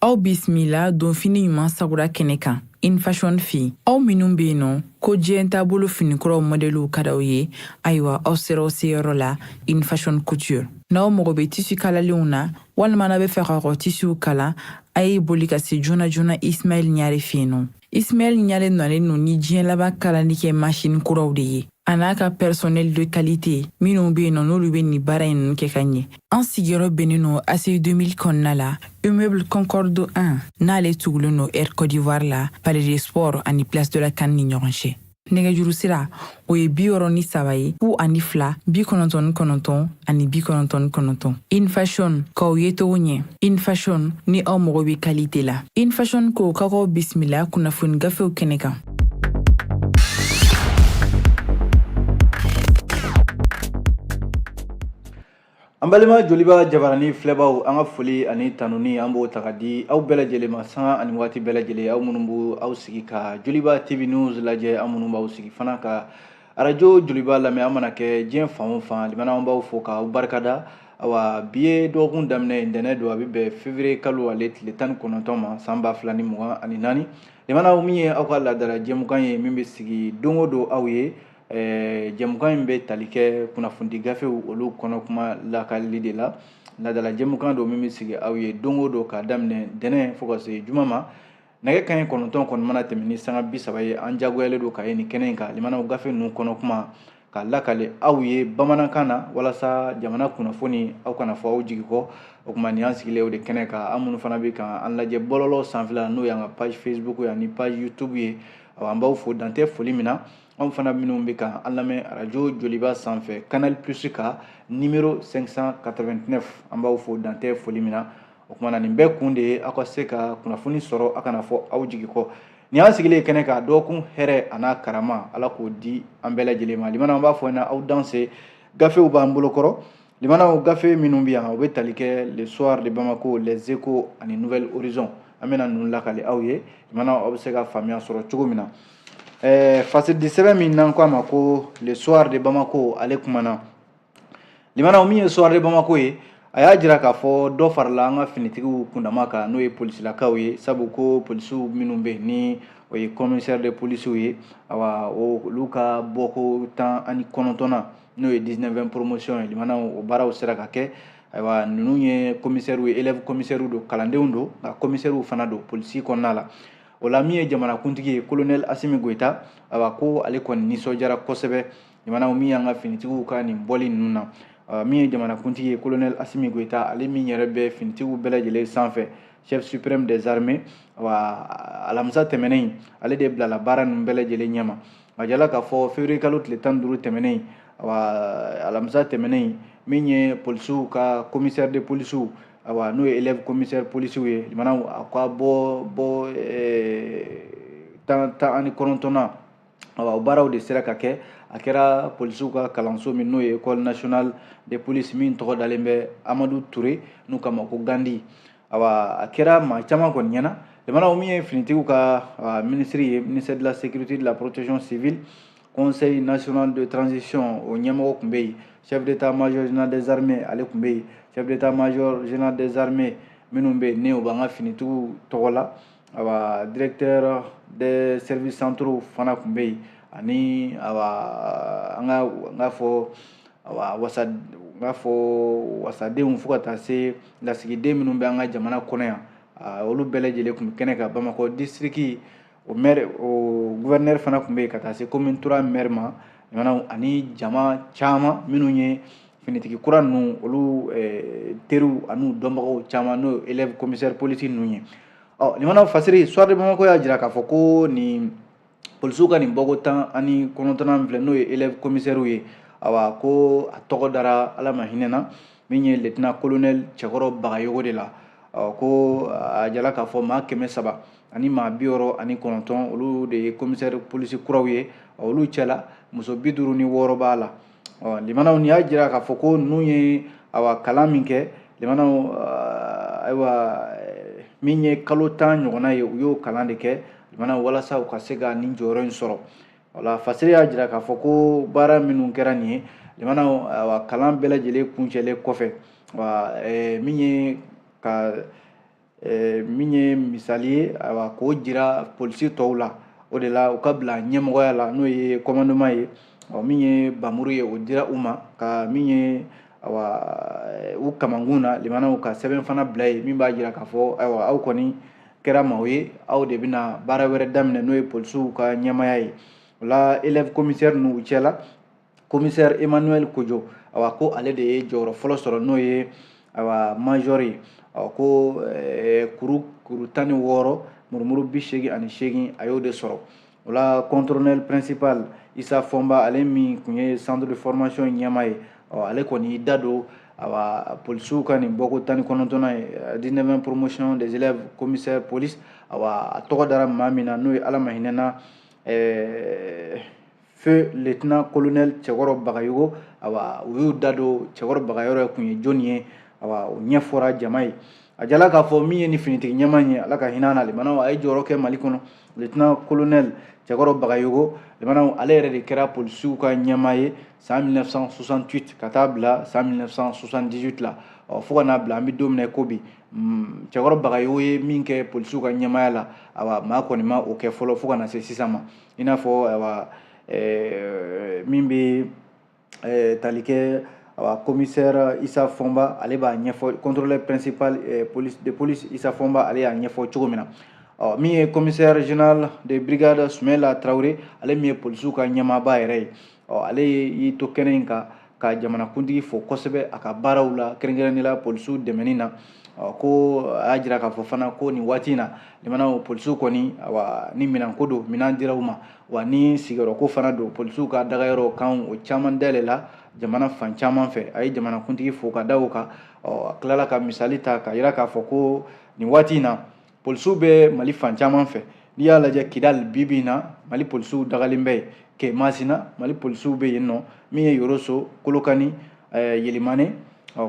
Aw bismillah don fini ɲuman sagura kɛnɛ kan In Fashion Fi. Aw minnu be yen nɔ ko diɲɛ taabolo finikuraw modeliw ka d'aw ye, ayiwa aw sera aw seyɔrɔ la In Fashion Couture. N'aw mago bɛ tisi kalalenw na walima n'a bɛ fɛ ka tisiw kala, a ye boli ka se joona joona Ismaël Ɲare fe yen nɔ. Ismaël Ɲare nɔlen no ni diɲɛ laban kalali kɛ machine kuraw de ye. A n'a ka personnel de qualité minnu be yen nɔ n'olu be nin baara in kɛ ka ɲɛ. An sigiyɔrɔ bɛnnen no ACI 2000 kɔnɔna la, immeuble Concorde 1 n'ale tugulen no Air Côte d'Ivoire la Palais des Sports ani Place de la Canne ni ɲɔgɔn cɛ. Nɛgɛjuru sira o ye 63 ye 02 99 ani 99. In Fashion k'aw ye togo ɲɛ. In Fashion ni aw mago bɛ qualité la. In Fashion ko k'aw bisimila kunnafoni gafew kɛnɛ kan. An balima joliba jabarani filɛbaw an ka foli ani tanuni an b'o ta ka di aw bɛɛ lajɛlen ma sanga ani waati bɛɛ lajɛlen aw minnu b'u aw sigi ka Joliba TV News lajɛ an minnu b'aw sigi fana ka arajo Joliba lamɛn an mana kɛ diɲɛ fan o fan limana an b'aw fo k'aw barikada. Awa bi ye dɔgɔkun daminɛ ntɛnɛn don a bɛ bɛn février kalo ale tile 19 ma san 2024 limana min ye aw ka ladala jɛmukan ye min bɛ sigi don o don aw ye. Jɛmukan in bɛ tali kɛ kunnafoni gafew olu kɔnɔ kuma lakalili de la. Ladala jɛmukan don min bɛ sigi aw ye don o don k'a daminɛ ntɛnɛn fo ka se juma ma. Nɛgɛ kanɲɛ 9 kɔni mana tɛmɛ ni sanga 30 ye an jagoyalen don ka ye nin kɛnɛ in kan limanaw gafe ninnu kɔnɔ kuma ka lakale aw ye bamanankan na walasa jamana kunnafoni aw kana fɔ aw jigi kɔ. O kuma nin an sigilen o de kɛnɛ kan an minnu fana bɛ kan an lajɛ bɔlɔlɔ sanfɛla n'o y'an ka page Facebook ye ani page YouTube ye. An b'aw fo dantɛ foli min na. Anw fana minnu bɛ kan an lamɛn arajo Joliba sanfɛ Canal Plus ka numéro 589 an b'aw fo dantɛ foli min na. O kuma nin bɛɛ kun de ye aw ka se ka kunnafoni sɔrɔ aw kana fɔ aw jigi kɔ. Nin an sigilen kɛnɛ kan dɔgɔkun hɛrɛ a n'a karama Ala k'o di an bɛɛ lajɛlen ma. Limana an b'a fɔ ɲɛna aw danse gafew b'an bolo kɔrɔ. Limanaw gafe minnu bɛ yan o bɛ tali kɛ le soir de Bamako, les Échos ani Nouvelle Horizon. An bɛna ninnu lakale aw ye limanaw aw bɛ se ka faamuya sɔrɔ cogo min na. Fasidi sɛbɛn min n'an ko a ma ko le soir de Bamako ale kumana limanaw min ye soir de Bamako ye a y'a jira k'a fɔ dɔ farala an ka finitigiw kundama kan n'o ye polisilakaw ye sabu ko polisiw minnu bɛ ni o ye commissaire de policiers ye awa olu ka bɔko 19 n'o ye 19e promotion ye limanaw o baaraw sera ka kɛ ayiwa ninnu ye commissaire ye élève commissaire don kalandenw don nka commissaire fana don polisi kɔnɔna la. O la min ye jamanakuntigi ye colonel Asimi Goita awa ko ale kɔni nisɔndiyara kosɛbɛ limanaw min y'an ka finitigiw ka nin bɔli ninnu na. Min ye jamanakuntigi ye colonel Asimi Goita ale min yɛrɛ bɛ finitigiw bɛɛ lajɛlen sanfɛ chef suprême des armées awa alamisa tɛmɛnen ale de bilala baara ninnu bɛɛ lajɛlen ɲɛma. A jala k'a fɔ février kalo tile 15 tɛmɛnen awa alamisa tɛmɛnen min ye polisiw ka commissaire de policiers awa n'o ye élève commissaire policiers ye limanaw a ka bɔ 19 awa o baaraw de sera ka kɛ a kɛra polisiw ka kalanso min n'o ye école nationale de police min tɔgɔ dalen bɛ Amadou Touré n'u k'a ma ko Gandi awa a kɛra maa caman kɔni ɲɛna limanaw min ye finitigiw ka ministre ye ministère de la sécurité de la protection civile conseil national de transition o ɲɛmɔgɔ tun bɛ yen chef d'état-major général des armées ale tun bɛ yen chef d'état-major général des armées minnu bɛ yen ni o b'an ka finitigiw tɔgɔ la awa directeur des services centraux fana tun bɛ yen ani awa an ka fɔ awa wasadenw fo ka taa se lasigiden minnu bɛ an ka jamana kɔnɔ yan olu bɛɛ lajɛlen tun bɛ kɛnɛ kan Bamakɔ district o maire o gouverneur fana tun bɛ yen ka taa se commune 3 maire ma ani jama caman minnu ye finitigi kura ninnu olu teriw ani dɔnbagaw caman n'o élève commissaire politique ninnu ye. Limanaw fasiri soir de Bamako y'a jira k'a fɔ ko nin polisiw ka nin bɔko 19 filɛ n'o ye élève commissaire ye awa ko a tɔgɔ dara Ala ma hinɛ na min ye lieutenant colonel Cɛkɔrɔ Bagayogo de la ko a jala k'a fɔ maa 300 ani maa 69 olu de ye commissaire polisi kuraw ye olu cɛla muso 56 b'a la. Limanaw nin y'a jira k'a fɔ ko ninnu ye awa kalan min kɛ limanaw ayiwa min ye kalo 10 ɲɔgɔnna ye u y'o kalan de kɛ limanaw walasa u ka se ka nin jɔyɔrɔ in sɔrɔ. Wala fasiri y'a jira k'a fɔ ko baara minnu kɛra nin ye limanaw awa kalan bɛɛ lajɛlen kuncɛlen kɔfɛ min ye ka min ye misali ye awa k'o jira polisi tɔw la o de la u ka bila ɲɛmɔgɔya la n'o ye commandement ye min ye bamuru ye o dira u ma ka min ye u kamankun na limanaw ka sɛbɛn fana bila ye min b'a jira k'a fɔ ayiwa aw kɔni kɛra maaw ye aw de bɛna baara wɛrɛ daminɛ n'o ye polisiw ka ɲɛmaya ye o la élève commissaire n'u cɛla commissaire Emmanuel Kojo ko ale de ye jɔyɔrɔ fɔlɔ sɔrɔ n'o ye major ye ko kuru 16 murumuru 88 a y'o de sɔrɔ o la contrôleur principal Isa Fɔnba ale min kun ye centre de formation ɲɛma ye ale kɔni da don polisiw ka nin bɔko 19 ye 19e promotion des élèves commissaire police a tɔgɔ dara maa min na n'o ye Ala ma hinɛna feu lieutenant colonel Cɛkɔrɔ Bagayogo u y'u da don Cɛkɔrɔ Bagayɔrɔ kun ye jɔnni ye o ɲɛfɔra jama ye a jala k'a fɔ min ye ni finitigi ɲɛma ye Ala ka hinɛ na limanaw a ye jɔyɔrɔ kɛ Mali kɔnɔ lieutenant colonel Cɛkɔrɔ Bagayogo limanaw ale yɛrɛ de kɛra polisiw ka ɲɛma ye san 1968 ka taa bila san 1978 la fo ka n'a bila an bɛ don min na ko bi Cɛkɔrɔ Bagayogo ye min kɛ polisiw ka ɲɛmaya la maa kɔni ma o kɛ fɔlɔ fo ka na se sisan ma i n'a fɔ min bɛ tali kɛ commissaire Isa Fɔnba ale b'a ɲɛfɔ contrôleur principal de police Isa Fɔnba ale y'a ɲɛfɔ cogo min na min ye commissaire général de brigade Sumela Traoré ale min ye polisiw ka ɲɛmaaba yɛrɛ ye ale y'i to kɛnɛ in kan ka jamanakuntigi fo kosɛbɛ a ka baaraw la kɛrɛnkɛrɛnnenya la polisiw dɛmɛni na ko a y'a jira k'a fɔ fana ko nin waati in na limanaw polisiw kɔni ni minɛn ko don minɛn dira u ma wa ni sigiyɔrɔ ko fana don polisiw ka dagayɔrɔ kan o caman dayɛlɛ la jamana fan caman fɛ a ye jamanakuntigi fo ka da o kan a tilala ka misali ta ka yira k'a fɔ ko nin waati in na polisiw bɛ Mali fan caman fɛ n'i y'a lajɛ Kidal bibi in na Mali polisiw dagalen bɛ yen Masina Mali polisiw bɛ yen nɔ min ye Yoroso Kolokani Yelimane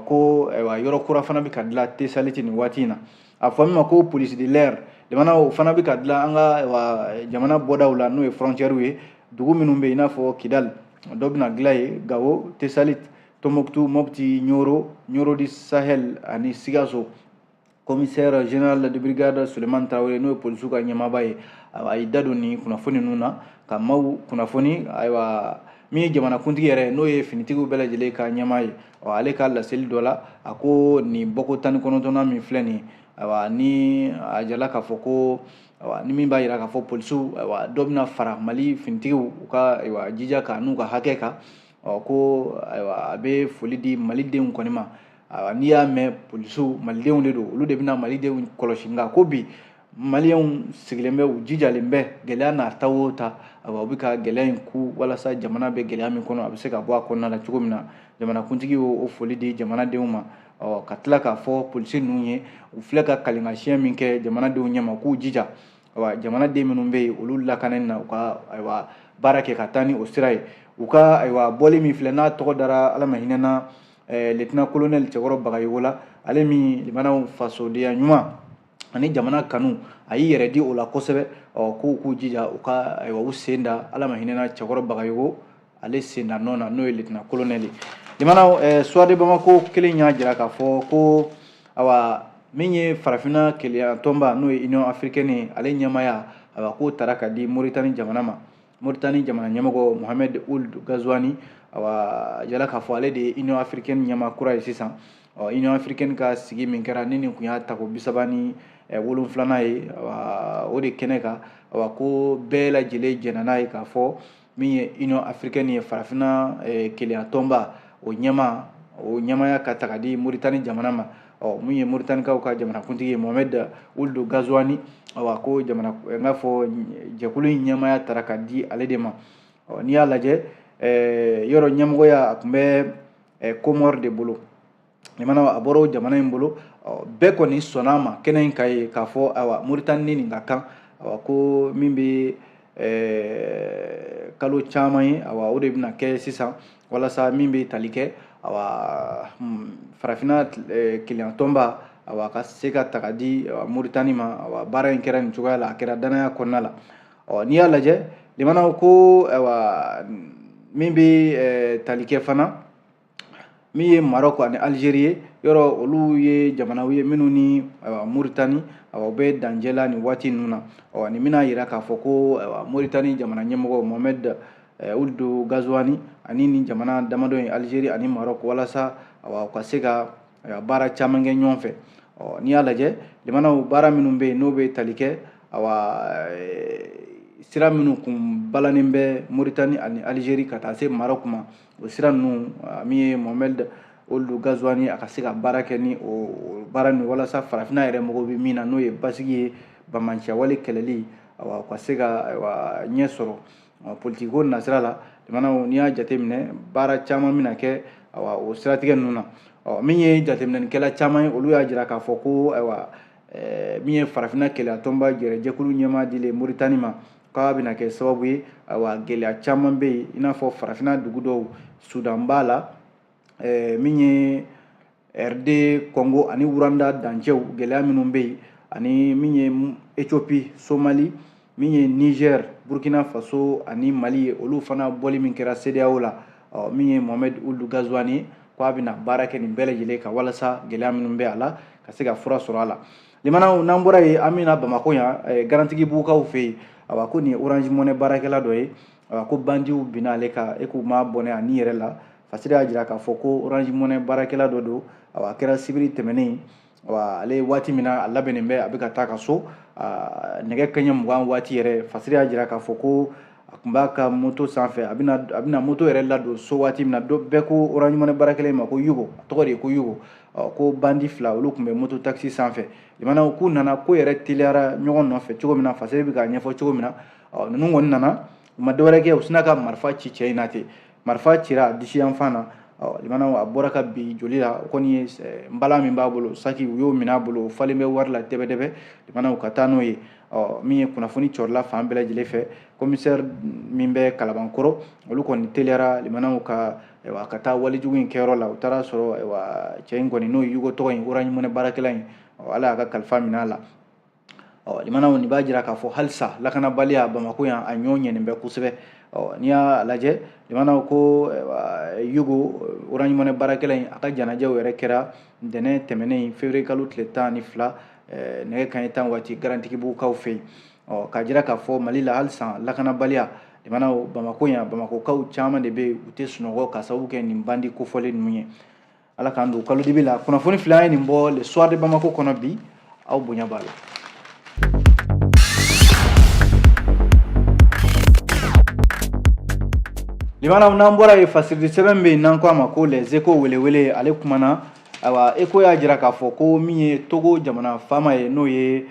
ko yɔrɔ kura fana bɛ ka dilan Tesaliti nin waati in na a fɔ min ma ko police de l'air limanaw fana bɛ ka dilan an ka jamana bɔdaw la n'o ye frontière ye dugu minnu bɛ i n'a fɔ Kidal dɔ bɛna dilan yen Gawo Tesalit Tombouctou Mopti Nioro du Sahel ani Sikaso commissaire général de brigade Suleiman Traoré n'o ye polisiw ka ɲɛmaaba ye a y'i da don nin kunnafoni ninnu na ka maaw kunnafoni min ye jamanakuntigi yɛrɛ n'o ye finitigiw bɛɛ lajɛlen ka ɲɛmaa ye ale ka laseli dɔ la a ko nin bɔko 19 min filɛ nin ni a jala k'a fɔ ko ni min b'a jira k'a fɔ polisiw dɔ bɛna fara Mali finitigiw u ka jija ka n'u ka hakɛ kan ko a bɛ foli di malidenw kɔni ma n'i y'a mɛn polisiw malidenw de don olu de bɛna malidenw kɔlɔsi nka ko bi maliyɛnw sigilen bɛ u jijalen bɛ gɛlɛya n'a ta o ta u bɛ ka gɛlɛya in ku walasa jamana bɛ gɛlɛya min kɔnɔ a bɛ se ka bɔ a kɔnɔna la cogo min na jamanakuntigi y'o foli di jamanadenw ma ka tila k'a fɔ polisi ninnu ye u filɛ ka kalinkasiyɛn min kɛ jamanadenw ɲɛma k'u jija jamanaden minnu bɛ yen olu lakanani na u ka baara kɛ ka taa ni o sira ye u ka bɔli min filɛ n'a tɔgɔ dara Ala ma hinɛna lieutenant colonel Cɛkɔrɔ Bagayogo la ale min limanaw fasodenya ɲuman ani jamana kanu a y'i yɛrɛ di o la kosɛbɛ k'u jija u ka u sen da Ala ma hinɛna Cɛkɔrɔ Bagayogo ale sen da nɔ na n'o ye lieutenant colonel ye limanaw Soir de Bamako kelen y'a jira k'a fɔ ko min ye farafinna keleya tɔnba n'o ye Union africaine ale ɲɛmaya k'o taara ka di Mauritanie jamana ma Mauritanie jamana ɲɛmɔgɔ Mohamed Ould Ghazouani jala k'a fɔ ale de ye Union africaine ɲɛma kura ye sisan Union africaine ka sigi min kɛra ni nin kun y'a tako 37 ye o de kɛnɛ kan ko bɛɛ lajɛlen jɛnna n'a ye k'a fɔ min ye Union africaine ye farafinna keleya tɔnba o ɲɛmaya ka taga di Mauritanie jamana ma min ye Mauritanikaw ka jamanakuntigi ye Mohamed Ould Ghazouani ko n'a fɔ jɛkulu in ɲɛmaya taara ka di ale de ma n'i y'a lajɛ yɔrɔ ɲɛmɔgɔya a tun bɛ Comore de bolo limanaw a bɔra jamana in bolo bɛɛ kɔni sɔnna a ma kɛnɛ in ka ye k'a fɔ Mauritanie nin ka kan ko min bɛ kalo caman ye o de bɛna kɛ sisan walasa min bɛ tali kɛ farafinna keleya tɔnba ka se ka taga di Mauritanie ma baara in kɛra nin cogoya la a kɛra danaya kɔnɔna la n'i y'a lajɛ limanaw ko min bɛ tali kɛ fana min ye Maroc ani Algérie yɔrɔ olu ye jamanaw ye minnu ni Mauritanie u bɛ dancɛ la nin waati ninnu na nin bɛna yira k'a fɔ ko Mauritanie jamana ɲɛmɔgɔ Mohamed Ould Ghazouani ani nin jamana damadɔ ye Algérie ani Maroc walasa u ka se ka baara caman kɛ ɲɔgɔn fɛ n'i y'a lajɛ jamanaw baara minnu bɛ yen n'o bɛ tali kɛ sira minnu kun balannen bɛ Mauritanie ani Algérie ka taa se Maroc ma o sira ninnu min ye Mohamed Ould Ghazouani a ka se ka baara kɛ ni o baara nin walasa farafinna yɛrɛ mɔgɔw bɛ min na n'o ye basigi ye bamanciya wale kɛlɛli u ka se ka ɲɛ sɔrɔ politiki ko nasira la jamanaw n'i y'a jateminɛ baara caman bɛna kɛ o siratigɛ ninnu na min ye jateminɛlikɛla caman ye olu y'a jira k'a fɔ ko min ye farafinna kɛlɛ tɔnba jɛkulu ɲɛmaa dilen Mauritanie ma k'a bɛna kɛ sababu ye gɛlɛya caman bɛ yen i n'a fɔ farafinna dugu dɔw Sudan b'a la min ye RD Congo ani Rwanda dancɛw gɛlɛya minnu bɛ yen ani min ye Éthiopie Somalie min ye Niger Burkina Faso ani Mali ye olu fana bɔli min kɛra CEDEAO la min ye Mohamed Ould Ghazouani k'a bɛna baara kɛ nin bɛɛ lajɛlen ka walasa gɛlɛya minnu bɛ a la ka se ka fura sɔrɔ a la limanaw n'an bɔra yen an bɛna Bamako yan garantigi bugukaw fɛ yen ko nin ye Orange Money baarakɛla dɔ ye ko bandiw binna ale kan e k'u ma bɔnɛ ani yɛrɛ la fasiri y'a jira k'a fɔ ko Orange Money baarakɛla dɔ don a kɛra sibiri tɛmɛnen ale waati min na a labɛnnen bɛ a bɛ ka taa ka so nɛgɛ kanɲɛ 20 waati yɛrɛ fasiri y'a jira k'a fɔ ko a tun b'a ka moto sanfɛ a bɛna moto yɛrɛ ladon so waati min na bɛɛ ko Orange Money baarakɛla ma ko Yugo a tɔgɔ de ye ko Yugo ko bandi fila olu tun bɛ moto taxi sanfɛ limanaw k'u nana ko yɛrɛ teliyara ɲɔgɔn nɔfɛ cogo min na fasiri bɛ k'a ɲɛfɔ cogo min na ninnu kɔni nana u ma dɔwɛrɛ kɛ u sina ka marifa ci cɛ in na ten marifa cira a disi yanfan na limanaw a bɔra ka bin joli la o kɔni ye nbala min b'a bolo saki u y'o minɛ a bolo o falen bɛ wari la dɛbɛdɛbɛ limanaw ka taa n'o ye min ye kunnafoni cɔrɔla fan bɛɛ lajɛlen fɛ commissaire min bɛ Kalabankɔrɔ olu kɔni teliyara limanaw ka taa walijugu in kɛyɔrɔ la u taara sɔrɔ cɛ in kɔni n'o ye Yugo tɔgɔ in Orange Money baarakɛla in ala y'a ka kalifa minɛ a la limanaw nin b'a jira k'a fɔ halisa lakanabaliya Bamako yan a ɲɔ ɲɛnen bɛ kosɛbɛ n'i y'a lajɛ limanaw ko Yugo Orange Money baarakɛla in a ka janajaw yɛrɛ kɛra ntɛnɛn tɛmɛnen février kalo tile 12 nɛgɛ kanɲɛ 10 waati garantigibugukaw fɛ yen k'a jira k'a fɔ Mali la halisa lakanabaliya limanaw Bamako yan Bamakokaw caman de bɛ yen u tɛ sunɔgɔ ka sababu kɛ nin bandi kofɔlen ninnu ye ala k'an don kalo dibi la kunnafoni fila an ye nin bɔ le soir de Bamako kɔnɔ bi aw bonya b'a la. limanaw n'an bɔra ye fasiridi sɛbɛn bɛ yen n'an ko a ma ko les échos welewele ale kumana Echo y'a jira k'a fɔ ko min ye Togo jamana faama ye n'o ye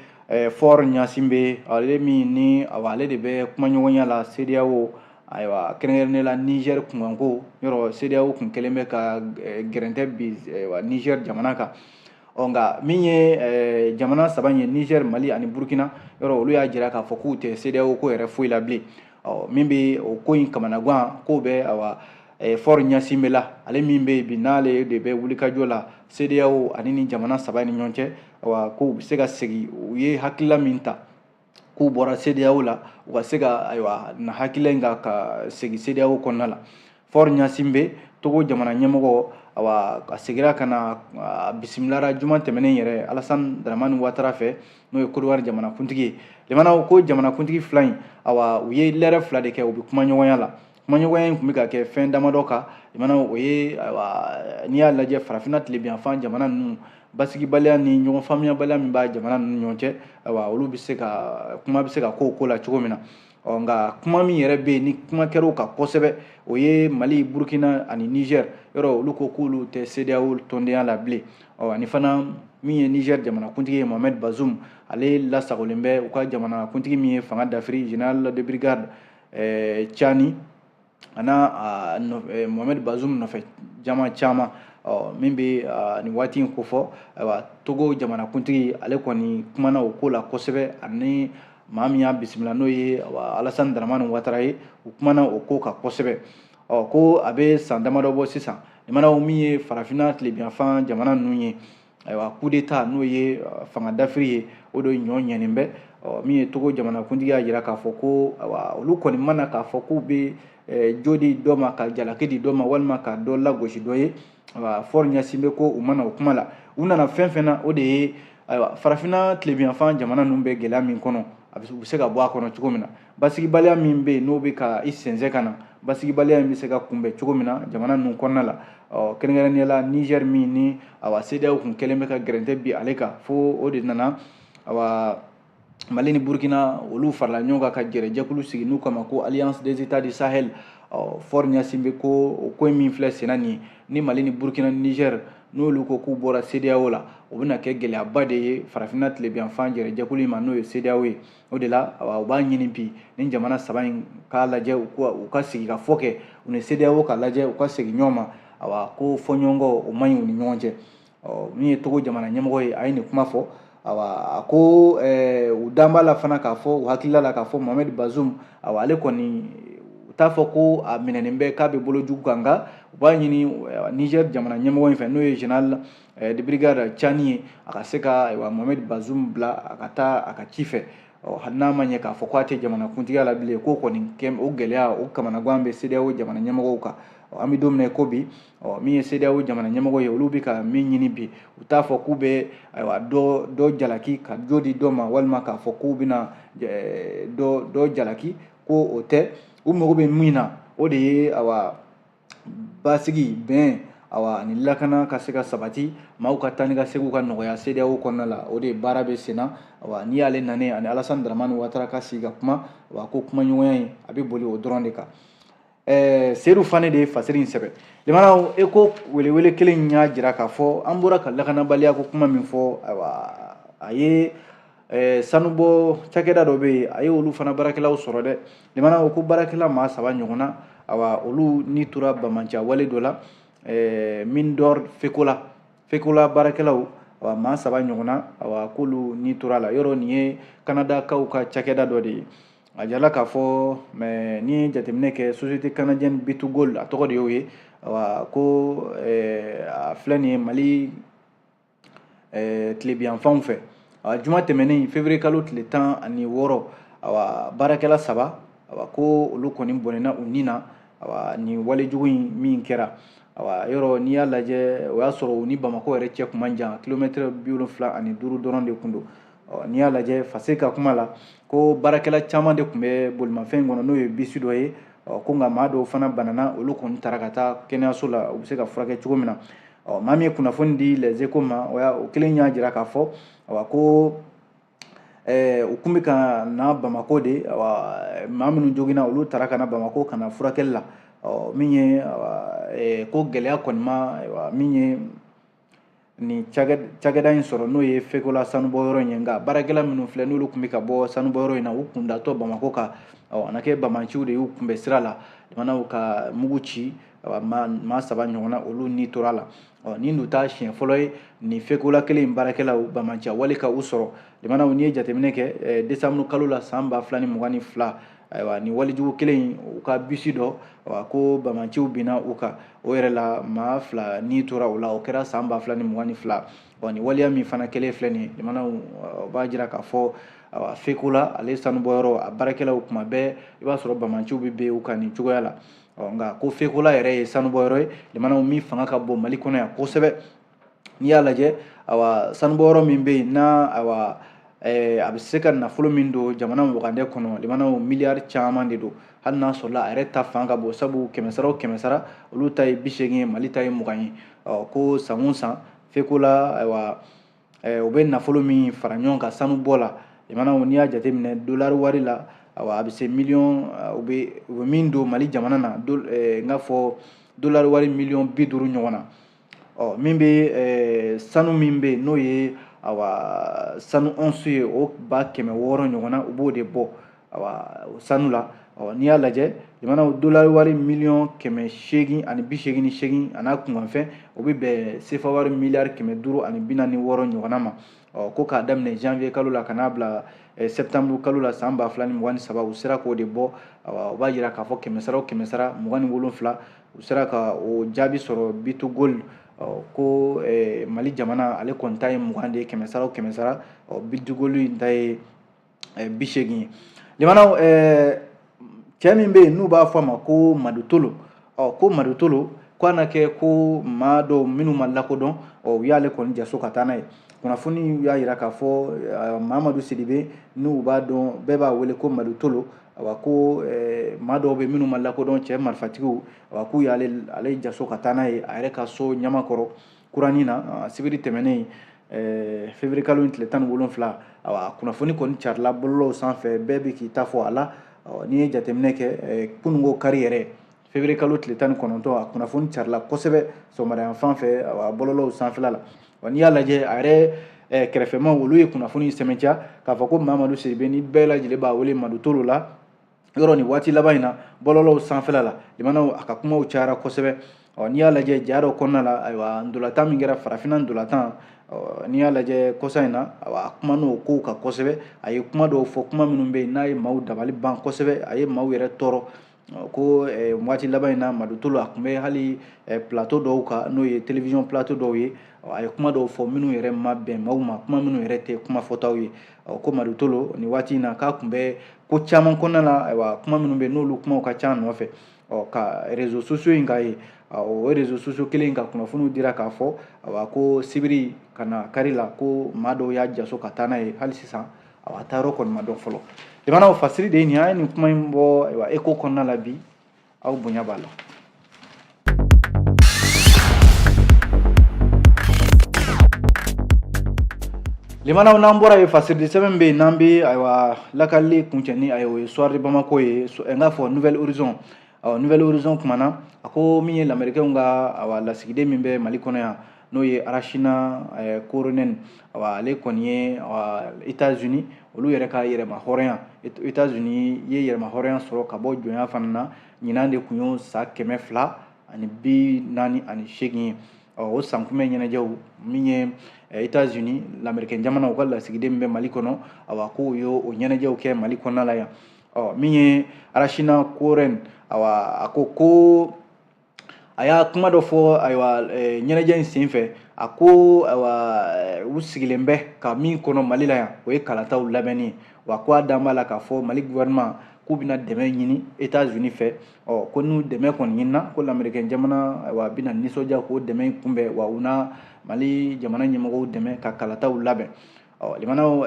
Faure Gnassingbé ale min ni ale de bɛ kumaɲɔgɔnya la CEDEAO kɛrɛnkɛrɛnnen la Niger kunkanko yɔrɔ CEDEAO kun kɛlen bɛ ka gɛrɛntɛ bi Niger jamana kan nka min ye jamana saba ye Niger Mali ani Burkina yɔrɔ olu y'a jira k'a fɔ k'u tɛ CEDEAO ko yɛrɛ foyi la bilen min bɛ o ko in kamanagan k'o bɛ Faure Gnassingbé la ale min bɛ bi n'ale de bɛ wulikajɔ la CEDEAO ani ni jamana saba ni ɲɔgɔn cɛ k'u bɛ se ka segin u ye hakilila min ta k'u bɔra CEDEAO la u ka se ka na hakilila in ka segin CEDEAO kɔnɔna la Faure Gnassingbé Togo jamana ɲɛmɔgɔ a segira ka na bisimilara juma tɛmɛnen yɛrɛ Alassane Dramane Ouattara fɛ n'o ye Côte d'Ivoire jamana kuntigi ye limanaw ko jamana kuntigi fila in u ye lɛrɛ fila de kɛ u bɛ kumaɲɔgɔnya la kumaɲɔgɔnya in tun bɛ ka kɛ fɛn damadɔ kan limanaw o ye n'i y'a lajɛ farafinna tilebiyanfan jamana ninnu basigibaliya ni ɲɔgɔn faamuyabaliya min b'a jamana ninnu ɲɔgɔn cɛ olu bɛ se ka kuma bɛ se ka k'o ko la cogo min na nka kuma min yɛrɛ bɛ yen ni kuma kɛra o kan kosɛbɛ o ye Mali Burkina ani Niger yɔrɔ olu ko k'olu tɛ CEDEAO tɔndenya la bilen ani fana min ye Niger jamana kuntigi ye Mohamed Bazoum ale lasagolen bɛ u ka jamana kuntigi min ye fanga dafiri général de brigade Tchani ana Mohamed Bazoum nɔfɛ jama caman min bɛ nin waati in kofɔ Togo jamana kuntigi ale kɔni kumana o ko la kosɛbɛ ani maa min y'a bisimila n'o ye Alassane Dramane Ouattara ye u kumana o ko kan kosɛbɛ ko a bɛ san damadɔ bɔ sisan limanaw min ye farafinna tilebiyanfan jamana ninnu ye ayiwa coup d'état n'o ye fanga dafiri ye o de ɲɔ ɲɛnin bɛ min ye Togo jamanakuntigi y'a jira k'a fɔ ko olu kɔni mana k'a fɔ k'u bɛ jo di dɔ ma ka jalaki di dɔ ma walima ka dɔ lagosi dɔ ye fɔr ɲɛsin bɛ ko u mana o kuma la u nana fɛn fɛn na o de ye farafinna tilebiyanfan jamana ninnu bɛ gɛlɛya min kɔnɔ u bɛ se ka bɔ a kɔnɔ cogo min na basigibaliya min bɛ yen n'o bɛ ka i sɛnsɛn ka na basigibaliya in bɛ se ka kunbɛn cogo min na jamana ninnu kɔnɔna la kɛrɛnkɛrɛnnenya la Niger min ni CEDEAO kun kɛlen bɛ ka gɛrɛntɛ bi ale kan fo o de nana Mali ni Burkina olu farala ɲɔgɔn kan ka jɛkulu sigi n'u kama ko Alliance des États du Sahel fɔr ɲɛsin bɛ ko o ko min filɛ senna nin ni Mali ni Burkina ni Niger n'olu ko k'u bɔra CEDEAO la o bɛna kɛ gɛlɛyaba de ye farafinna tilebiyanfan jɛkulu in ma n'o ye CEDEAO ye o de la u b'a ɲini bi ni jamana saba in k'a lajɛ u ka sigi ka fɔ kɛ u ni CEDEAO ka lajɛ u ka segin ɲɔgɔn ma ko fɔɲɔgɔnkɔ o man ɲi u ni ɲɔgɔn cɛ min ye Togo jamana ɲɛmɔgɔ ye a ye nin kuma fɔ a ko u dan b'a la fana k'a fɔ u hakilila la k'a fɔ Mohamed Bazoum ale kɔni u t'a fɔ ko a minɛnen bɛ k'a bɛ bolo jugu kan nka u b'a ɲini Niger jamana ɲɛmɔgɔ in fɛ n'o ye général de brigade Tchani ye a ka se ka Mohamed Bazoum bila a ka taa a ka ci fɛ hali n'a ma ɲɛ k'a fɔ k'a tɛ jamanakuntigiya la bilen k'o kɔni o gɛlɛya o kamanagan bɛ CEDEAO jamana ɲɛmɔgɔw kan an bɛ don min na ko bi min ye CEDEAO jamana ɲɛmɔgɔ ye olu bɛ ka min ɲini bi u t'a fɔ k'u bɛ dɔ jalaki ka jo di dɔ ma walima k'a fɔ k'u bɛna dɔ jalaki ko o tɛ u mago bɛ min na o de ye basigi bɛn ani lakana ka se ka sabati maaw ka taa ni ka seginw ka nɔgɔya CEDEAO kɔnɔna la o de baara bɛ sen na n'i y'ale nane ani Alassane Dramane Ouattara ka sigi ka kuma ko kumaɲɔgɔnya in a bɛ boli o dɔrɔn de kan Seydou Fane de ye fasiri in sɛbɛn limanaw ko welewele kelen in y'a jira k'a fɔ an bɔra ka lakanabaliya ko kuma min fɔ a ye sanubɔ cakɛda dɔ bɛ yen a ye olu fana baarakɛlaw sɔrɔ dɛ limanaw ko baarakɛla maa 3 ɲɔgɔnna olu ni tora bamanciya wale dɔ la mine d'or Fekola baarakɛlaw maa 3 ɲɔgɔnna k'olu ni tora la yɔrɔ nin ye Kanadakaw ka cakɛda dɔ de ye a jala k'a fɔ ni jateminɛ kɛ société canadienne B2Gold a tɔgɔ de y'o ye ko a filɛ nin ye Mali tilebiyanfanw fɛ juma tɛmɛnen février kalo tile 16 baarakɛla 3 ko olu kɔni bɔnɛna u ni na ni walejugu in min kɛra yɔrɔ n'i y'a lajɛ o y'a sɔrɔ u ni Bamako yɛrɛ cɛ kun man jan kilomètre 75 dɔrɔn de kun don n'i y'a lajɛ Fase ka kuma la ko baarakɛla caman de tun bɛ bolimafɛn kɔnɔ n'o ye bisi dɔ ye ko nka maa dɔw fana banana olu kɔni taara ka taa kɛnɛyaso la u bɛ se ka furakɛ cogo min na maa min ye kunnafoni di Les Échos ma o kelen y'a jira k'a fɔ ko u kun bɛ ka na Bamako de maa minnu joginna olu taara ka na Bamako ka na furakɛli la min ye ko gɛlɛya kɔni ma min ye ni cakɛda in sɔrɔ n'o ye Fekola sanubɔyɔrɔ in ye nka baarakɛla minnu filɛ n'olu tun bɛ ka bɔ sanubɔyɔrɔ in na u kun datɔ Bamako kan a na kɛ bamanciw de y'u kunbɛn sira la jamanaw ka mugu ci maa 3 ɲɔgɔnna olu ni tora la nin dun ta siɲɛ fɔlɔ ye ni Fekola kelen in baarakɛlaw bamanciya wale ka u sɔrɔ jamanaw n'i ye jateminɛ kɛ décembre kalo la san 2022 ni walijugu kelen in u ka bisi dɔ ko bamanciw binna u kan o yɛrɛ la maa 2 ni tora o la o kɛra san 2022 ni waliya min fana kɛlen filɛ nin ye jamanaw b'a jira k'a fɔ Fekola ale sanubɔyɔrɔ a baarakɛlaw kuma bɛɛ i b'a sɔrɔ bamanciw bɛ bin u kan nin cogoya la nka ko Fekola yɛrɛ ye sanubɔyɔrɔ ye jamanaw min fanga ka bon Mali kɔnɔ yan kosɛbɛ n'i y'a lajɛ sanubɔyɔrɔ min bɛ yen n'a a bɛ se ka nafolo min don jamana wagande kɔnɔ jamanaw miliyari caman de don hali n'a sɔrɔla a yɛrɛ ta fanga ka bon sabu 100 o 100 olu ta ye 80 ye Mali ta ye 20 ye ko san o san Fekola u bɛ nafolo min fara ɲɔgɔn kan sanubɔ la jamanaw n'i y'a jateminɛ dolari wari la a bɛ se miliyɔn u bɛ min don Mali jamana na n k'a fɔ dolari wari miliyɔn 50 ɲɔgɔn na min bɛ sanu min bɛ yen n'o ye sanu once ye o 600 ɲɔgɔn na u b'o de bɔ sanu la n'i y'a lajɛ jamanaw dolari wari miliyɔn 888 a n'a kunkanfɛn o bɛ bɛn CFA wari miliyari 546 ɲɔgɔnna ma ko k'a daminɛ janvier kalo la ka n'a bila septembre kalo la san 2023 u sera k'o de bɔ o b'a jira k'a fɔ 100 o 100 27 u sera ka o jaabi sɔrɔ B2Gold ko Mali jamana ale kɔni ta ye 20 de ye, 100 o 100 bidugolu in ta ye 80 ye. limanaw cɛ min bɛ yen n'u b'a fɔ a ma ko Madu Tolo, ko Madu Tolo ko na kɛ ko maa dɔw minnu ma lakodɔn u y'ale kɔni jaso ka taa n'a ye. Kunnafoni y'a yira k'a fɔ Mamadu Sidibe n'u b'a dɔn bɛɛ b'a wele ko Madu Tolo, ko maa dɔw bɛ minnu ma lakodɔn cɛ marifatigiw k'u y'ale jaso ka taa n'a ye a yɛrɛ ka so Ɲamakɔrɔ kuranin na sibiri tɛmɛnen février kalo tile 17 kunnafoni kɔni carila bɔlɔlɔw sanfɛ bɛɛ bɛ k'i ta fɔ a la. N'i ye jateminɛ kɛ kununko kari yɛrɛ février kalo tile 19 a kunnafoni carila kosɛbɛ sɔgɔmadayan fan fɛ bɔlɔlɔw sanfɛla la. N'i y'a lajɛ a yɛrɛ kɛrɛfɛmaw olu ye kunnafoni sɛmɛntiya k'a fɔ ko Mamadu Sidibe ni bɛɛ lajɛlen b'a wele Madu Tolo la yɔrɔ ni waati laban in na bɔlɔlɔw sanfɛla la limanaw a ka kumaw cayara kosɛbɛ. N'i y'a lajɛ ja dɔ kɔnɔna la ayiwa ndolatan min kɛra farafinna ndolatan n'i y'a lajɛ kɔsa in na a kuma n'o kow kan kosɛbɛ, a ye kuma dɔw fɔ kuma minnu bɛ yen n'a ye maaw dabali ban kosɛbɛ, a ye maaw yɛrɛ tɔɔrɔ ko waati laban in na Madu Tolo a tun bɛ hali plateau dɔw kan n'o ye télévision plateau dɔw ye a ye kuma dɔw fɔ minnu yɛrɛ ma bɛn maaw ma, kuma minnu yɛrɛ tɛ kuma fɔtaw ye. Ko Madu Tolo nin waati in na k'a tun bɛ ko caman kɔnɔna la ayiwa kuma minnu bɛ yen n'olu kumaw ka ca nɔfɛ ka réseaux sociaux in k'a ye o réseaux sociaux kelen ka kunnafoniw dira k'a fɔ ko sibiri ka na kari la ko maa dɔw y'a jaso ka taa n'a ye hali sisan a taa yɔrɔ kɔni ma dɔn fɔlɔ. limanaw fasiri de ye nin ye nin kuma in bɔ Echo kɔnɔna la bi aw bonya b'a la. limanaw n'an bɔra ye fasiridi sɛbɛn bɛ yen n'an bɛ lakali kuncɛni o ye soir de Bamako ye n k'a fɔ Nouvelle Horizon Nouvelle Horizon kumana a ko min ye lamɛrikɛnw ka lasigiden min bɛ Mali kɔnɔ yan n'o ye Arachina Koronen ale kɔni ye États-Unis olu yɛrɛ ka yɛrɛma hɔrɔnya États-Unis ye yɛrɛma hɔrɔnya sɔrɔ ka bɔ jɔnya fana na ɲinan de kun y'o san 248 ye. O san kunbɛn ɲɛnajɛw min ye États-Unis l'américain jamana u ka lasigiden min bɛ Mali kɔnɔ k'o y'o ɲɛnajɛw kɛ Mali kɔnɔna la yan. Min ye Arachina Koren a ko a y'a kuma dɔ fɔ ɲɛnajɛ in sen fɛ a ko u sigilen bɛ ka min kɔnɔ Mali la yan o ye kalantaw labɛnni wa ko a dan b'a la k'a fɔ Mali gouvernement k'u bɛna dɛmɛ ɲini États-Unis fɛ ko n'u dɛmɛ kɔni ɲinina ko l'américain jamana bɛna nisɔndiya k'o dɛmɛ in kunbɛn wa u na Mali jamana ɲɛmɔgɔw dɛmɛ ka kalantaw labɛn. limanaw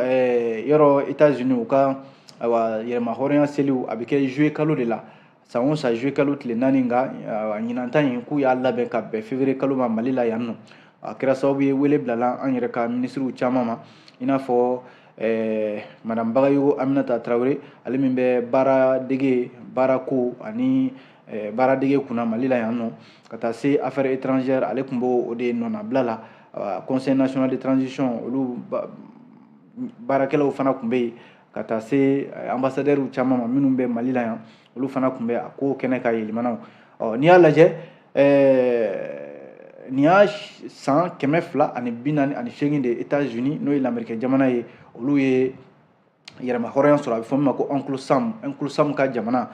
yɔrɔ États-Unis u ka yɛrɛma hɔrɔnya seliw a bɛ kɛ juillet kalo de la san o san juillet kalo tile 4 nka ɲinantan in k'u y'a labɛn ka bɛn février kalo ma Mali la yan nɔ. A kɛra sababu ye wele bilala an yɛrɛ ka ministres caman ma i n'a fɔ madame Bagayogo Aminata Traoré ale min bɛ baaradege baarako ani baaradege kunna Mali la yan nɔ ka taa se affaires étrangères ale tun b'o de nɔnabila la conseil national de transition olu baarakɛlaw fana tun bɛ yen ka taa se ambassadeurs caman ma minnu bɛ Mali la yan olu fana tun bɛ a ko kɛnɛ ka ye limanaw. N'i y'a lajɛ nin y'a san 248 de États-Unis n'o ye l'américain jamana ye olu ye yɛrɛma hɔrɔnya sɔrɔ a bɛ fɔ min ma ko Uncle Sam ka jamana.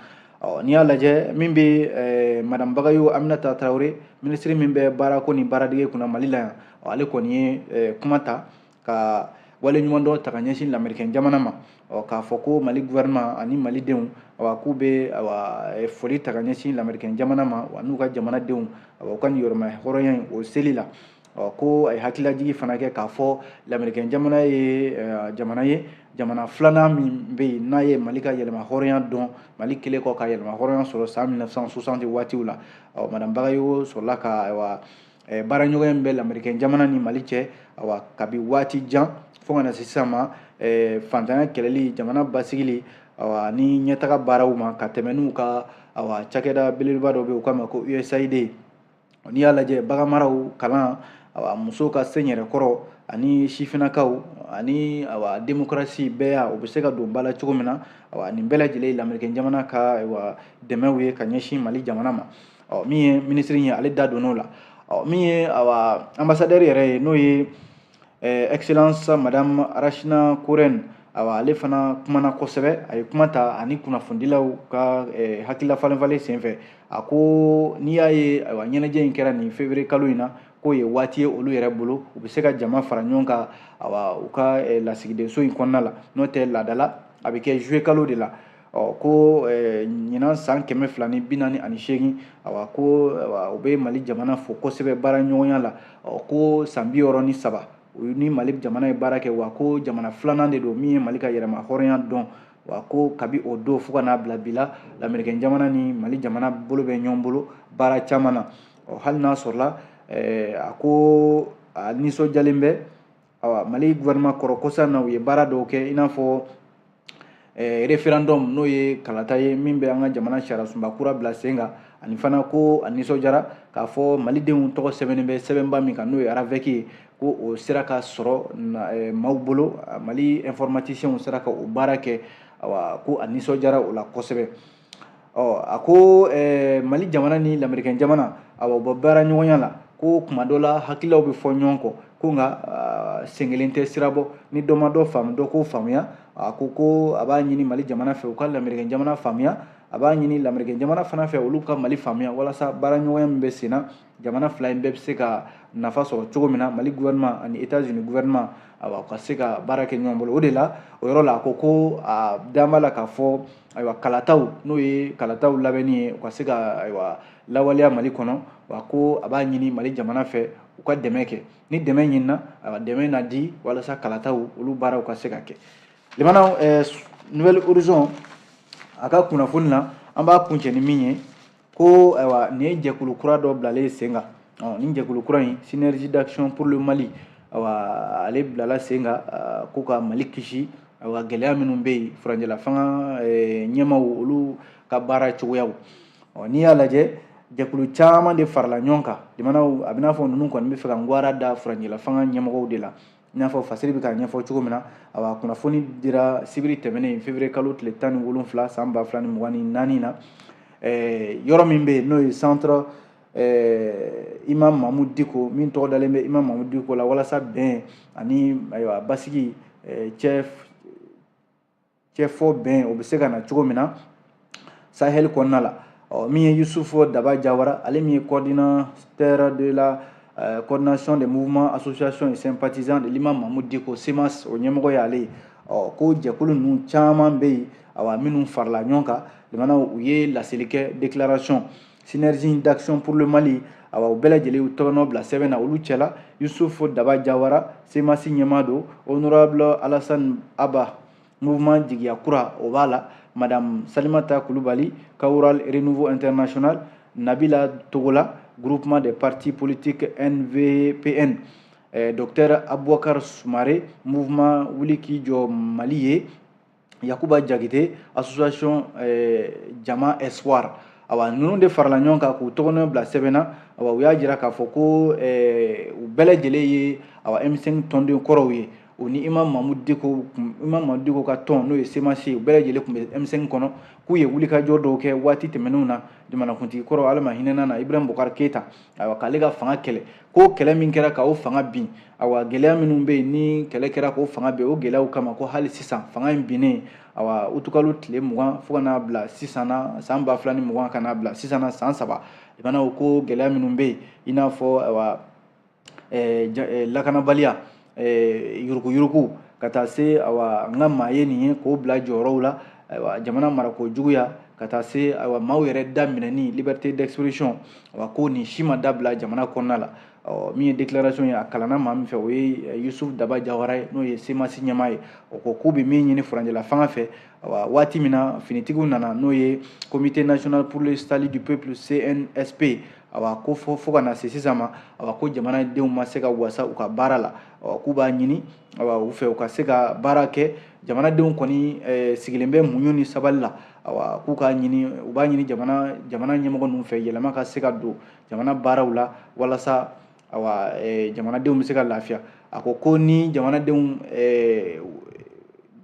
N'i y'a lajɛ min bɛ madame Bagayogo Aminata Traoré ministre min bɛ baarako ni baaradege kunna Mali la yan ale kɔni ye kuma ta ka wale ɲuman dɔ ta ka ɲɛsin l'américain jamana ma k'a fɔ ko Mali gouvernement ani malidenw k'u bɛ foli ta ka ɲɛsin l'américain jamana ma wa n'u ka jamanadenw u ka nin yɛrɛma hɔrɔnya in o seli la ko a ye hakililajigi fana kɛ k'a fɔ l'américain jamana ye jamana ye jamana filanan min bɛ yen n'a ye Mali ka yɛlɛma hɔrɔnya dɔn Mali kɛlen kɔ ka yɛlɛma hɔrɔnya sɔrɔ san 1960 waatiw la madame Bagayogo sɔrɔla ka baara ɲɔgɔn min bɛ l'américain jamana ni Mali cɛ kabi waati jan fo ka na se sisan ma fantanya kɛlɛli jamana basigili ni ɲɛtaga baaraw ma ka tɛmɛ n'u ka cakɛda belebeleba dɔ bɛ u k'a ma ko USAID. N'i y'a lajɛ baganmaraw kalan musow ka se yɛrɛ kɔrɔ ani sifinnakaw ani démocratie bɛɛ u bɛ se ka don ba la cogo min na nin bɛɛ lajɛlen ye l'américain jamana ka dɛmɛw ye ka ɲɛsin Mali jamana ma. Min ye ministre ye ale da donn'o la min ye ambassadeur yɛrɛ ye n'o ye excellence madame Arachina Koren ale fana kumana kosɛbɛ a ye kuma ta ani kunnafonidilaw ka hakilila falen-falen senfɛ a ko n'i y'a ye ɲɛnajɛ in kɛra nin février kalo in na k'o ye waati ye olu yɛrɛ bolo u bɛ se ka jama fara ɲɔgɔn kan u ka lasigidenso in kɔnɔna la n'o tɛ laadala a bɛ kɛ juillet kalo de la ko ɲinan san 2048 ko u bɛ Mali jamana fo kosɛbɛ baara ɲɔgɔnya la ko san 63 u ni Mali jamana ye baara kɛ wa ko jamana filanan de don min ye Mali ka yɛrɛma hɔrɔnya dɔn wa ko kabi o don fo ka n'a bila bi la lamɛrikɛn jamana ni Mali jamana bolo bɛ ɲɔgɔn bolo baara caman na hali n'a sɔrɔla a ko a nisɔndiyalen bɛ Mali gouvernement kɔrɔ kɔsa na u ye baara dɔw kɛ i n'a fɔ référendum n'o ye kalata ye min bɛ an ka jamana sariya sunba kura bila sen kan ani fana ko a nisɔndiyara k'a fɔ malidenw tɔgɔ sɛbɛnnen bɛ sɛbɛnba min kan n'o ye RAVEC ye ko o sera ka sɔrɔ maaw bolo Mali informaticiens sera ka o baara kɛ ko a nisɔndiyara o la kosɛbɛ a ko Mali jamana ni lamɛrikɛn jamana u bɔ baara ɲɔgɔnya la ko kuma dɔ la hakililaw bɛ fɔ ɲɔgɔn kɔ ko nka sen kelen tɛ sira bɔ ni dɔ ma dɔ faamu dɔ k'o faamuya a ko a b'a ɲini Mali jamana fɛ u ka lamɛrikɛn jamana faamuya a b'a ɲini lamɛrikɛn jamana fana fɛ olu ka Mali faamuya walasa baara ɲɔgɔnya min bɛ sen na jamana fila in bɛɛ bɛ se ka nafa sɔrɔ cogo min na Mali gouvernement ani États-Unis gouvernement u ka se ka baara kɛ ɲɔgɔn bolo o de la o yɔrɔ la a ko a dan b'a la k'a fɔ kalataw n'o ye kalataw labɛnni ye u ka se ka lawaleya Mali kɔnɔ wa ko a b'a ɲini Mali jamana fɛ u ka dɛmɛ kɛ ni dɛmɛ ɲinina dɛmɛ na di walasa kalataw olu baaraw ka se ka kɛ limanaw Nouvelle Horizon a ka kunnafoni na an b'a kuncɛ ni min ye ko nin ye jɛkulu kura dɔ bilalen sen kan nin jɛkulu kura in Synergie d'action pour le Mali ale bilala sen kan ko ka Mali kisi gɛlɛya minnu bɛ yen furancɛla fanga ɲɛmaw olu ka baara cogoyaw n'i y'a lajɛ jɛkulu caman de farala ɲɔgɔn kan limanaw a bɛ n'a fɔ ninnu kɔni bɛ fɛ ka ngwara da furancɛla fanga ɲɛmɔgɔw de la i n'a fɔ Fasiri bɛ k'a ɲɛfɔ cogo min na kunnafoni dira sibiri tɛmɛnen février kalo tile 17 san 2024 na yɔrɔ min bɛ yen n'o ye centre Imam Mahmud Diko min tɔgɔ dalen bɛ Imam Mahmud Diko la walasa bɛn ani basigi cɛ fɔ bɛn o bɛ se ka na cogo min na Sahel kɔnɔna la min ye Yusufu Daba Jawara ale min ye coordinateur de la coordination des mouvements associations et sympathisants de l'Imam Mahmud Diko SEMAS o ɲɛmɔgɔ y'ale ye ko jɛkulu ninnu caman bɛ yen minnu farala ɲɔgɔn kan limanaw u ye laseli kɛ déclaration Synergie d'action pour le Mali u bɛɛ lajɛlen y'u tɔgɔ nɔ bila sɛbɛn na olu cɛla Yusufu Daba Jawara SEMAS ɲɛmaa don honorable Alassane Abba mouvement jigiya kura o b'a la madame Salimata Kulubali Kawural Renouveau International Nabila Togola groupement des partis politiques NVPN docteur Abouakar Soumare mouvement Wuliki Jɔ Mali ye Yakuba Jagite association Jama Espoir ninnu de farala ɲɔgɔn kan k'u tɔgɔ nɔ bila sɛbɛn na u y'a jira k'a fɔ ko u bɛɛ lajɛlen ye M5 tɔnden kɔrɔw ye o ni Imam Mahmud Diko ka tɔn n'o ye SEMAS ye u bɛɛ lajɛlen tun bɛ M5 kɔnɔ k'u ye wulikajɔ dɔw kɛ waati tɛmɛnenw na jamanakuntigi kɔrɔ Alama hinɛna na Ibrahim Boubacar Keita k'ale ka fanga kɛlɛ ko kɛlɛ min kɛra k'o fanga bin gɛlɛya minnu bɛ yen ni kɛlɛ kɛra k'o fanga bin o gɛlɛyaw kama ko hali sisan fanga in binnen utukalo tile 20 fo ka n'a bila sisan na san 2020 ka n'a bila sisan na san 3 limanaw ko gɛlɛya minnu bɛ yen i n'a fɔ lakanabaliya yuruku ka taa se n ka maa ye nin ye k'o bila jɔyɔrɔw la jamana marako juguya ka taa se maaw yɛrɛ da minɛni liberté d'expression ko nin si ma dabila jamana kɔnɔna la min ye déclaration ye a kalanna maa min fɛ o ye Yusufu Daba Jawara ye n'o ye SEMAS ɲɛmaa ye o ko k'u bɛ min ɲini furancɛla fanga fɛ waati min na finitigiw nana n'o ye comité national pour le salut du peuple CNSP ko fo ka na se sisan ma ko jamanadenw ma se ka wasa u ka baara la k'u b'a ɲini u fɛ u ka se ka baara kɛ jamanadenw kɔni sigilen bɛ muɲu ni sabali la k'u ka ɲini u b'a ɲini jamana ɲɛmɔgɔ ninnu fɛ yɛlɛma ka se ka don jamana baaraw la walasa jamanadenw bɛ se ka lafiya ko ni jamanadenw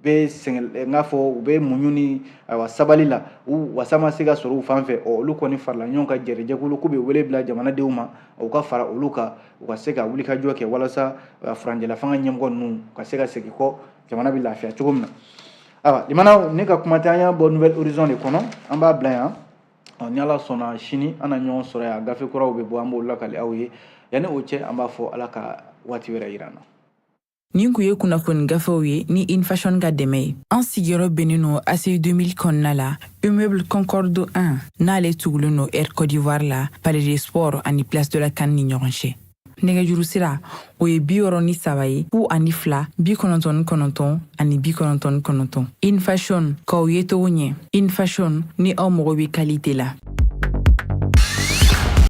bɛ sɛgɛn n'a fɔ u bɛ muɲu ni sabali la wasa ma se ka sɔrɔ u fan fɛ olu kɔni farala ɲɔgɔn kan jɛrɛjɛkulu k'u bɛ wele bila jamanadenw ma u ka fara olu kan u ka se ka wulikajɔ kɛ walasa furancɛla fanga ɲɛmɔgɔ ninnu ka se ka segin kɔ jamana bɛ lafiya cogo min na limanaw ne ka kuma tɛ an y'a bɔ Nouvelle Horizon de kɔnɔ an b'a bila yan ni Ala sɔnna sini an na ɲɔgɔn sɔrɔ yan gafe kuraw bɛ bɔ an b'o lakali aw ye yani o cɛ an b'a fɔ ala ka waati wɛrɛ yira na. Nin kun ye kunnafoni gafew ye ni InFashion ka dɛmɛ ye. An sigiyɔrɔ bɛnnen no ACI 2000 kɔnɔna la, immeuble Concorde 1 n'ale tugulen no Air Côte d'Ivoire la, Palais des Sports ani Place de la Canne ni ɲɔgɔn cɛ. Nɛgɛjuru sira o ye 63 ye 02 99 ani 99. InFashion k'aw ye togo ɲɛ. InFashion ni aw mago bɛ qualité la.